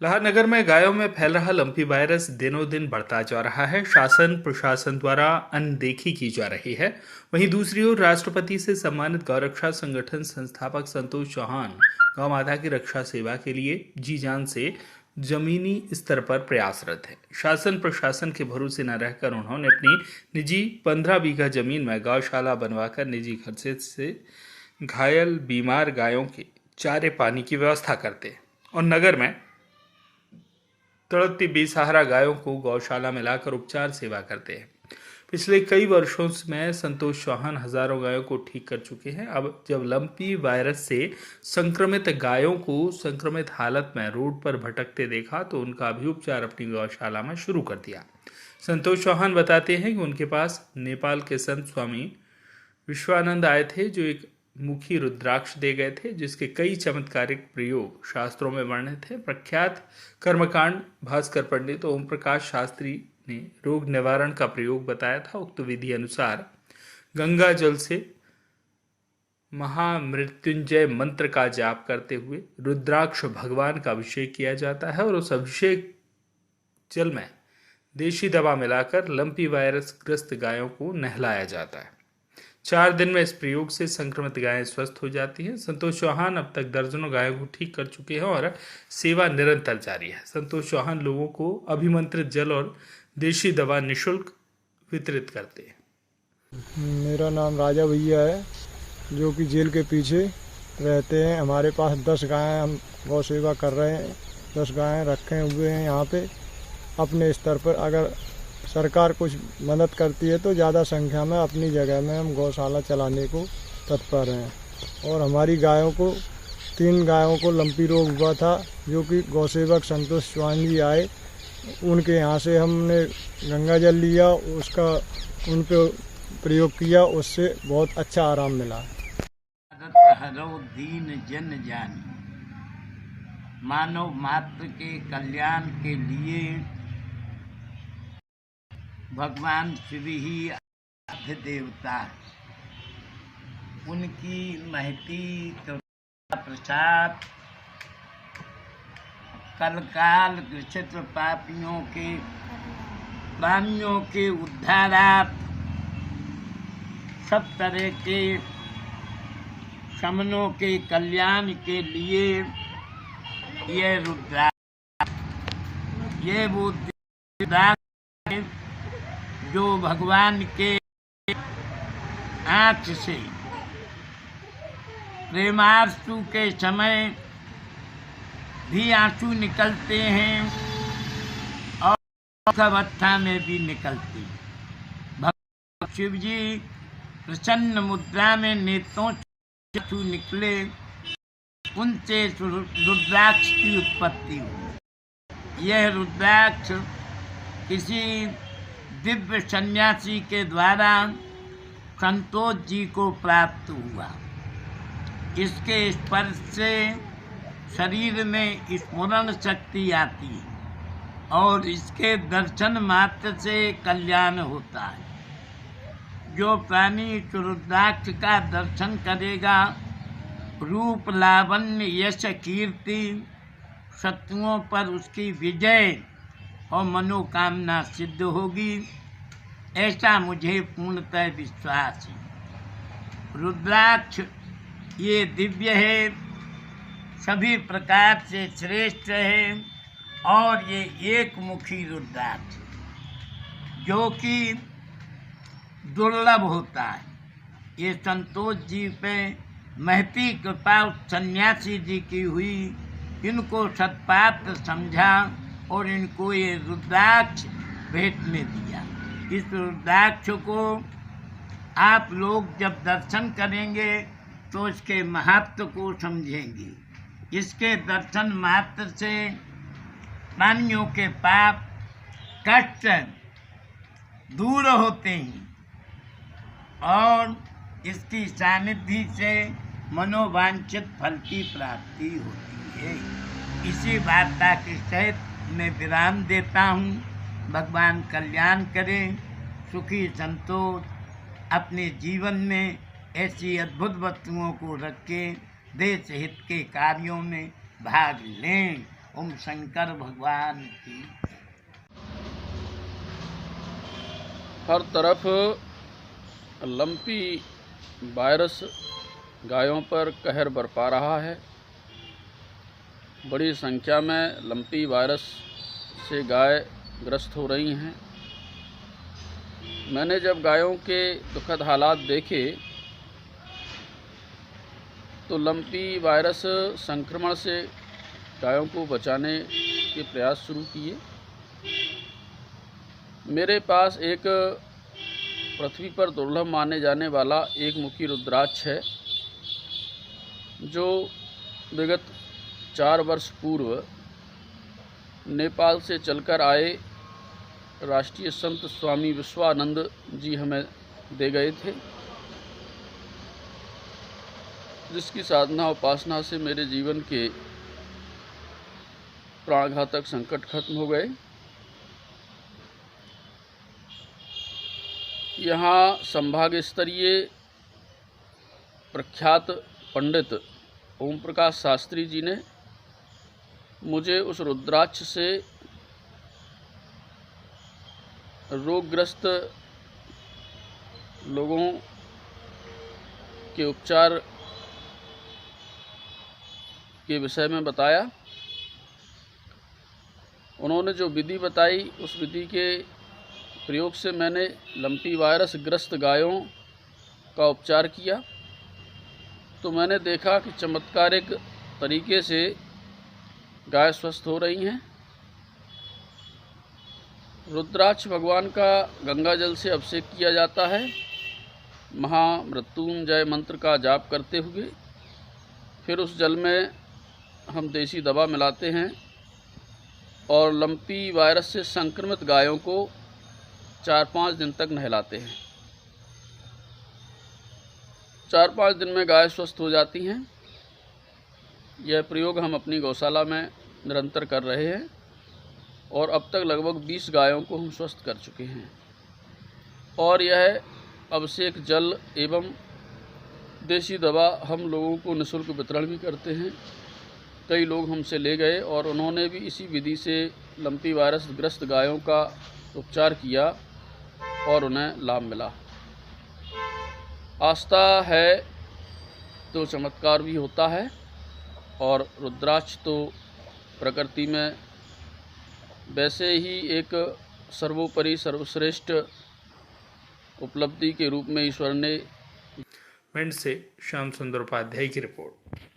लाहनगर में गायों में फैल रहा लंपी वायरस दिनों दिन बढ़ता जा रहा है। शासन प्रशासन द्वारा अनदेखी की जा रही है। वहीं दूसरी ओर राष्ट्रपति से सम्मानित गौरक्षा संगठन संस्थापक संतोष चौहान गौ माता की रक्षा सेवा के लिए जी जान से जमीनी स्तर पर प्रयासरत है। शासन प्रशासन के भरोसे न रहकर उन्होंने अपनी निजी 15 बीघा जमीन में गौशाला बनवाकर निजी खर्चे से घायल बीमार गायों के चारे पानी की व्यवस्था करते हैं और नगर में तड़पती बेसहारा गायों को गौशाला में लाकर उपचार सेवा करते हैं। पिछले कई वर्षों में संतोष चौहान हजारों गायों को ठीक कर चुके हैं। अब जब लंपी वायरस से संक्रमित गायों को संक्रमित हालत में रोड पर भटकते देखा तो उनका भी उपचार अपनी गौशाला में शुरू कर दिया। संतोष चौहान बताते हैं कि उनके पास नेपाल के संत स्वामी विश्वानंद आए थे, जो एक मुखी रुद्राक्ष दे गए थे, जिसके कई चमत्कारिक प्रयोग शास्त्रों में वर्णित थे। प्रख्यात कर्मकांड भास्कर पंडित ओम प्रकाश शास्त्री ने रोग निवारण का प्रयोग बताया था। उक्त विधि अनुसार गंगा जल से महामृत्युंजय मंत्र का जाप करते हुए रुद्राक्ष भगवान का अभिषेक किया जाता है और उस अभिषेक जल में देशी दवा मिलाकर लंपी वायरस ग्रस्त गायों को नहलाया जाता है। 4 दिन में इस प्रयोग से संक्रमित गायें स्वस्थ हो जाती हैं। संतोष चौहान अब तक दर्जनों गायों को ठीक कर चुके हैं और सेवा निरंतर जारी है। संतोष चौहान लोगों को अभिमंत्रित जल और देशी दवा निःशुल्क वितरित करते हैं। मेरा नाम राजा भैया है, जो कि जेल के पीछे रहते हैं। हमारे पास 10 गायें, हम गौ सेवा कर रहे हैं। 10 गायें रखे हुए हैं यहाँ पे। अपने स्तर पर अगर सरकार कुछ मदद करती है तो ज़्यादा संख्या में अपनी जगह में हम गौशाला चलाने को तत्पर हैं। और हमारी गायों को 3 गायों को लंपी रोग हुआ था, जो कि गौसेवक संतोष चौहान जी आए, उनके यहाँ से हमने गंगा जल लिया, उसका उन पे प्रयोग किया, उससे बहुत अच्छा आराम मिला। दीन जन जानी, मानव मात्र के कल्याण के लिए भगवान शिव ही आराध्य देवता है। उनकी महती कृपा प्रसाद कलकाल ग्रसित पापियों के प्राणियों के उद्धारार्थ सब तरह के शमनों के कल्याण के लिए ये रुद्राक्ष, ये वो रुद्राक्ष है जो भगवान के आँख से प्रेमाश्रु के समय भी आंसू निकलते हैं और अवस्था में भी निकलते हैं। भगवान शिव जी प्रसन्न मुद्रा में नेत्रों से आंसू निकले, उनसे रुद्राक्ष की उत्पत्ति हुई। यह रुद्राक्ष किसी दिव्य सन्यासी के द्वारा संतोष जी को प्राप्त हुआ। इसके स्पर्श से शरीर में स्मरण शक्ति आती है और इसके दर्शन मात्र से कल्याण होता है। जो प्राणी इस रुद्राक्ष का दर्शन करेगा, रूप लावण्य यश कीर्ति, शत्रुओं पर उसकी विजय और मनोकामना सिद्ध होगी, ऐसा मुझे पूर्णतः विश्वास है। रुद्राक्ष ये दिव्य है, सभी प्रकार से श्रेष्ठ है और ये एक मुखी रुद्राक्ष जो कि दुर्लभ होता है। ये संतोष जी पे महती कृपा उस सन्यासी जी की हुई, इनको सत्पात्र समझा और इनको ये रुद्राक्ष भेंट में दिया। इस रुद्राक्ष को आप लोग जब दर्शन करेंगे तो इसके महत्व को समझेंगे। इसके दर्शन मात्र से प्राणियों के पाप कष्ट दूर होते हैं और इसकी सानिध्य से मनोवांछित फल की प्राप्ति होती है। इसी वार्ता के सहित मैं विराम देता हूँ। भगवान कल्याण करें, सुखी संतोष अपने जीवन में ऐसी अद्भुत वस्तुओं को रखें, देश हित के कार्यों में भाग लें ओम शंकर भगवान की। हर तरफ लंपी वायरस गायों पर कहर बरपा रहा है। बड़ी संख्या में लंपी वायरस से गाय ग्रस्त हो रही हैं। मैंने जब गायों के दुखद हालात देखे तो लंपी वायरस संक्रमण से गायों को बचाने के प्रयास शुरू किए। मेरे पास एक पृथ्वी पर दुर्लभ माने जाने वाला एक मुखी रुद्राक्ष है, जो विगत 4 वर्ष पूर्व नेपाल से चलकर आए राष्ट्रीय संत स्वामी विश्वानंद जी हमें दे गए थे, जिसकी साधना उपासना से मेरे जीवन के प्राणघातक संकट खत्म हो गए। यहाँ संभाग स्तरीय प्रख्यात पंडित ओम प्रकाश शास्त्री जी ने मुझे उस रुद्राक्ष से रोगग्रस्त लोगों के उपचार के विषय में बताया। उन्होंने जो विधि बताई, उस विधि के प्रयोग से मैंने लंपी वायरस ग्रस्त गायों का उपचार किया, तो मैंने देखा कि चमत्कारिक तरीके से गाय स्वस्थ हो रही हैं। रुद्राक्ष भगवान का गंगा जल से अभिषेक किया जाता है। महामृत्युंजय मंत्र का जाप करते हुए फिर उस जल में हम देसी दवा मिलाते हैं और लंपी वायरस से संक्रमित गायों को 4-5 दिन तक नहलाते हैं। 4-5 दिन में गाय स्वस्थ हो जाती हैं। यह प्रयोग हम अपनी गौशाला में निरंतर कर रहे हैं और अब तक लगभग 20 गायों को हम स्वस्थ कर चुके हैं। और यह अभिषेक जल एवं देसी दवा हम लोगों को निःशुल्क वितरण भी करते हैं। कई लोग हमसे ले गए और उन्होंने भी इसी विधि से लंपी वायरस ग्रस्त गायों का उपचार किया और उन्हें लाभ मिला। आस्था है तो चमत्कार भी होता है, और रुद्राक्ष तो प्रकृति में वैसे ही एक सर्वोपरि सर्वश्रेष्ठ उपलब्धि के रूप में ईश्वर ने। मेंढ से श्याम सुंदर उपाध्याय की रिपोर्ट।